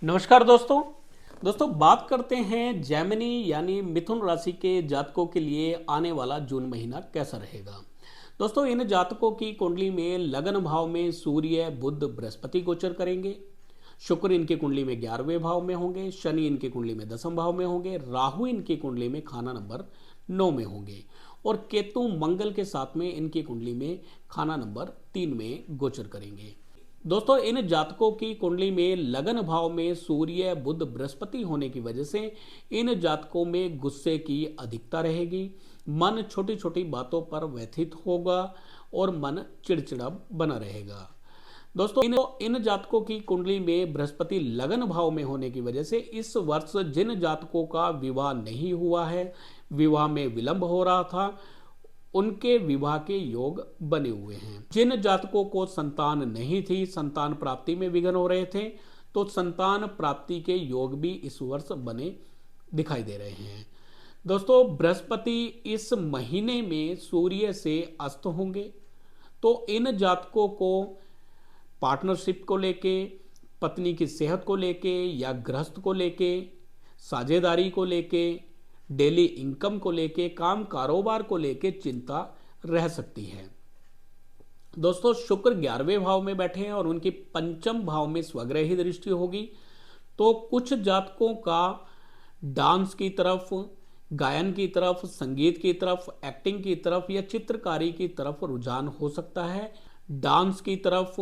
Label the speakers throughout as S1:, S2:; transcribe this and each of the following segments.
S1: नमस्कार दोस्तों। बात करते हैं जेमिनी यानी मिथुन राशि के जातकों के लिए आने वाला जून महीना कैसा रहेगा। दोस्तों, इन जातकों की कुंडली में लगन भाव में सूर्य बुध बृहस्पति गोचर करेंगे। शुक्र इनकी कुंडली में 11वें भाव में होंगे। शनि इनकी कुंडली में 10वें भाव में होंगे। राहु इनकी कुंडली में खाना नंबर 9 में होंगे और केतु मंगल के साथ में इनकी कुंडली में खाना नंबर 3 में गोचर करेंगे। दोस्तों, इन जातकों की कुंडली में लगन भाव में सूर्य बुध बृहस्पति होने की वजह से इन जातकों में गुस्से की अधिकता रहेगी। मन छोटी छोटी बातों पर व्यथित होगा और मन चिड़चिड़ा बना रहेगा। दोस्तों, इन जातकों की कुंडली में बृहस्पति लगन भाव में होने की वजह से इस वर्ष जिन जातकों का विवाह नहीं हुआ है, विवाह में विलंब हो रहा था, उनके विवाह के योग बने हुए हैं। जिन जातकों को संतान नहीं थी, संतान प्राप्ति में विघ्न हो रहे थे, तो संतान प्राप्ति के योग भी इस वर्ष बने दिखाई दे रहे हैं। दोस्तों, बृहस्पति इस महीने में सूर्य से अस्त होंगे, तो इन जातकों को पार्टनरशिप को लेके, पत्नी की सेहत को लेके या गृहस्थ को लेके, साझेदारी को लेके, डेली इनकम को लेके, काम कारोबार को लेके चिंता रह सकती है। दोस्तों, शुक्र 11वें भाव में बैठे हैं और उनकी पंचम भाव में स्वग्रही दृष्टि होगी, तो कुछ जातकों का डांस की तरफ, गायन की तरफ, संगीत की तरफ, एक्टिंग की तरफ या चित्रकारी की तरफ रुझान हो सकता है। डांस की तरफ,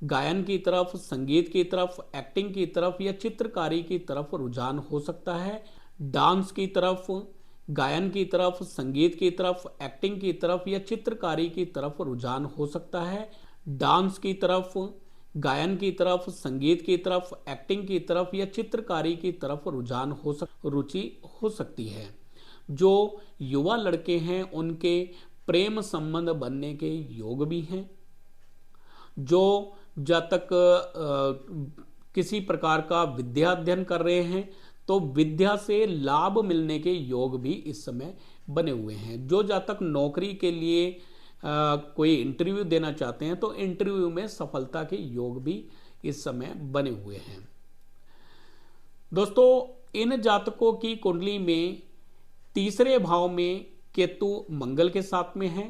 S1: गायन की तरफ, संगीत की तरफ, एक्टिंग की तरफ या चित्रकारी की तरफ रुझान हो सकता है। डांस की तरफ, गायन की तरफ, संगीत की तरफ, एक्टिंग की तरफ या चित्रकारी की तरफ रुझान हो सकता है। डांस की तरफ, गायन की तरफ, संगीत की तरफ, एक्टिंग की तरफ या चित्रकारी की तरफ रुचि हो सकती है। जो युवा लड़के हैं उनके प्रेम संबंध बनने के योग भी हैं। जो जातक किसी प्रकार का विद्या अध्ययन कर रहे हैं तो विद्या से लाभ मिलने के योग भी इस समय बने हुए हैं। जो जातक नौकरी के लिए कोई इंटरव्यू देना चाहते हैं तो इंटरव्यू में सफलता के योग भी इस समय बने हुए हैं। दोस्तों, इन जातकों की कुंडली में तीसरे भाव में केतु मंगल के साथ में है,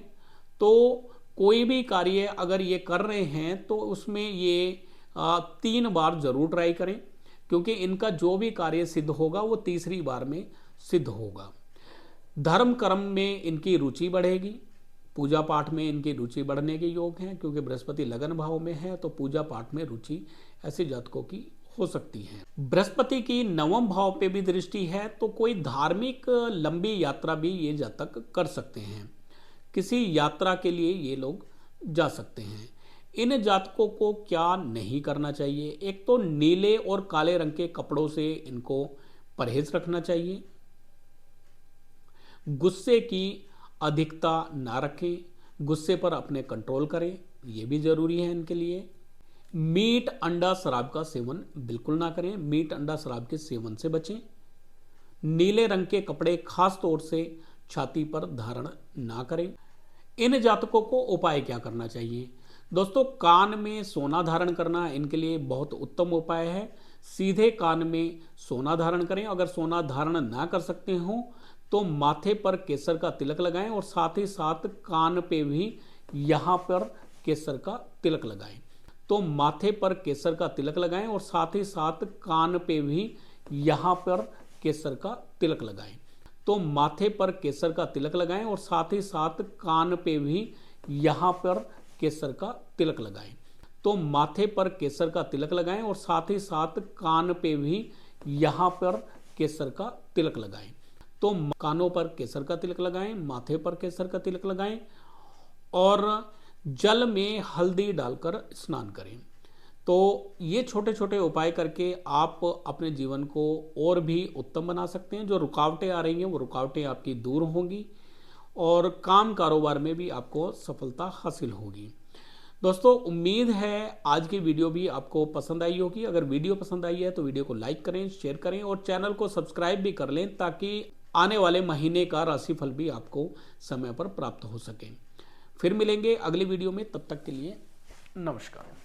S1: तो कोई भी कार्य अगर ये कर रहे हैं तो उसमें ये 3 बार जरूर ट्राई करें, क्योंकि इनका जो भी कार्य सिद्ध होगा वो तीसरी बार में सिद्ध होगा। धर्म कर्म में इनकी रुचि बढ़ेगी। पूजा पाठ में इनकी रुचि बढ़ने के योग हैं, क्योंकि बृहस्पति लगन भाव में है तो पूजा पाठ में रुचि ऐसे जातकों की हो सकती है। बृहस्पति की 9वें भाव पे भी दृष्टि है, तो कोई धार्मिक लंबी यात्रा भी ये जातक कर सकते हैं। किसी यात्रा के लिए ये लोग जा सकते हैं। इन जातकों को क्या नहीं करना चाहिए? एक तो नीले और काले रंग के कपड़ों से इनको परहेज रखना चाहिए। गुस्से की अधिकता ना रखें, गुस्से पर अपने कंट्रोल करें, यह भी जरूरी है इनके लिए। मीट अंडा शराब का सेवन बिल्कुल ना करें, मीट अंडा शराब के सेवन से बचें। नीले रंग के कपड़े खास तौर से छाती पर धारण ना करें। इन जातकों को उपाय क्या करना चाहिए? दोस्तों, कान में सोना धारण करना इनके लिए बहुत उत्तम उपाय है। सीधे कान में सोना धारण करें। अगर सोना धारण ना कर सकते हो तो माथे पर केसर का तिलक लगाएं और साथ ही साथ कान पे भी यहाँ पर केसर का तिलक लगाएं। तो माथे पर केसर का तिलक लगाएं और साथ ही साथ कान पे भी यहाँ पर केसर का तिलक लगाएं। तो माथे पर केसर का तिलक लगाएं और साथ ही साथ कान पे भी यहाँ पर केसर का तिलक लगाएं। तो माथे पर केसर का तिलक लगाएं और साथ ही साथ कान पे भी यहाँ पर केसर का तिलक लगाएं। तो कानों पर केसर का तिलक लगाएं, माथे पर केसर का तिलक लगाएं और जल में हल्दी डालकर स्नान करें। तो ये छोटे छोटे उपाय करके आप अपने जीवन को और भी उत्तम बना सकते हैं। जो रुकावटें आ रही हैं वो रुकावटें आपकी दूर होंगी और काम कारोबार में भी आपको सफलता हासिल होगी। दोस्तों, उम्मीद है आज की वीडियो भी आपको पसंद आई होगी। अगर वीडियो पसंद आई है तो वीडियो को लाइक करें, शेयर करें और चैनल को सब्सक्राइब भी कर लें, ताकि आने वाले महीने का राशिफल भी आपको समय पर प्राप्त हो सके। फिर मिलेंगे अगली वीडियो में, तब तक के लिए नमस्कार।